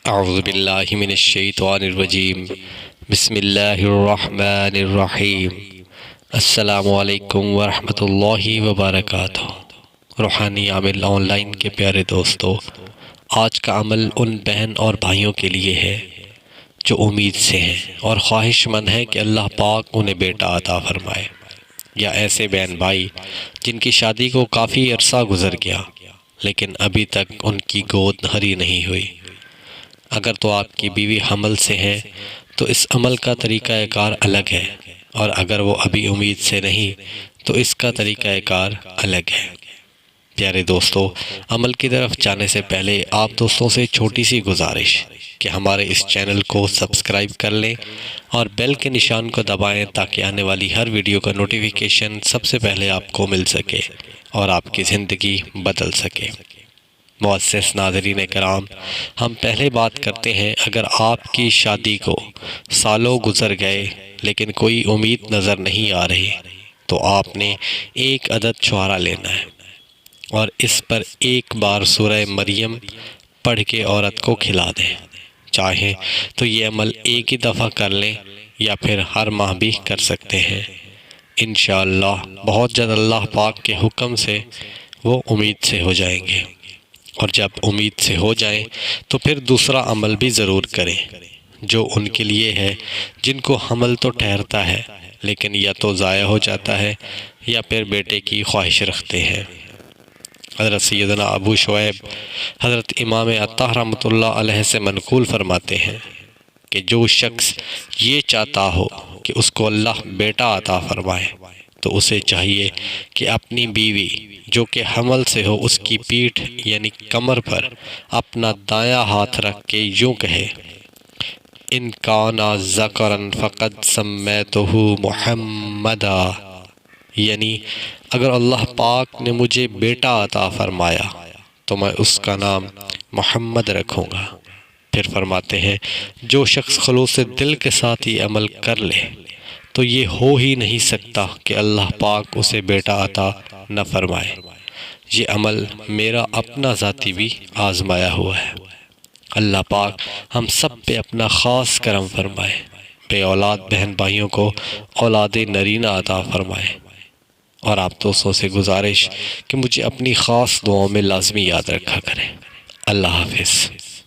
اعوذ باللہ من الشیطان الرجیم بسم اللہ الرحمن الرحیم السلام علیکم ورحمۃ اللہ وبرکاتہ۔ روحانی عامل آن لائن کے پیارے دوستو، آج کا عمل ان بہن اور بھائیوں کے لیے ہے جو امید سے ہیں اور خواہش مند ہیں کہ اللہ پاک انہیں بیٹا عطا فرمائے، یا ایسے بہن بھائی جن کی شادی کو کافی عرصہ گزر گیا لیکن ابھی تک ان کی گود بھری نہیں ہوئی۔ اگر تو آپ کی بیوی حمل سے ہے تو اس عمل کا طریقہ کار الگ ہے، اور اگر وہ ابھی امید سے نہیں تو اس کا طریقہ کار الگ ہے۔ پیارے دوستو، عمل کی طرف جانے سے پہلے آپ دوستوں سے چھوٹی سی گزارش کہ ہمارے اس چینل کو سبسکرائب کر لیں اور بیل کے نشان کو دبائیں تاکہ آنے والی ہر ویڈیو کا نوٹیفیکیشن سب سے پہلے آپ کو مل سکے اور آپ کی زندگی بدل سکے۔ معزز ناظرین کرام، ہم پہلے بات کرتے ہیں، اگر آپ کی شادی کو سالوں گزر گئے لیکن کوئی امید نظر نہیں آ رہی تو آپ نے ایک عدد چھہارا لینا ہے اور اس پر ایک بار سورہ مریم پڑھ کے عورت کو کھلا دیں۔ چاہیں تو یہ عمل ایک ہی دفعہ کر لیں یا پھر ہر ماہ بھی کر سکتے ہیں۔ انشاءاللہ بہت جلد اللہ پاک کے حکم سے وہ امید سے ہو جائیں گے، اور جب امید سے ہو جائیں تو پھر دوسرا عمل بھی ضرور کریں جو ان کے لیے ہے جن کو حمل تو ٹھہرتا ہے لیکن یا تو ضائع ہو جاتا ہے یا پھر بیٹے کی خواہش رکھتے ہیں۔ حضرت سیدنا ابو شعیب حضرت امام عطا رحمۃ اللہ علیہ سے منقول فرماتے ہیں کہ جو شخص یہ چاہتا ہو کہ اس کو اللہ بیٹا عطا فرمائے تو اسے چاہیے کہ اپنی بیوی جو کہ حمل سے ہو اس کی پیٹھ یعنی کمر پر اپنا دایاں ہاتھ رکھ کے یوں کہے، ان کانا ذکرن فقد سمیتہ محمدا، یعنی اگر اللہ پاک نے مجھے بیٹا عطا فرمایا تو میں اس کا نام محمد رکھوں گا۔ پھر فرماتے ہیں جو شخص خلوص دل کے ساتھ یہ عمل کر لے تو یہ ہو ہی نہیں سکتا کہ اللہ پاک اسے بیٹا عطا نہ فرمائے۔ یہ عمل میرا اپنا ذاتی بھی آزمایا ہوا ہے۔ اللہ پاک ہم سب پہ اپنا خاص کرم فرمائے، بے اولاد بہن بھائیوں کو اولاد نرینہ عطا فرمائے، اور آپ دوستوں سے گزارش کہ مجھے اپنی خاص دعاؤں میں لازمی یاد رکھا کریں۔ اللہ حافظ۔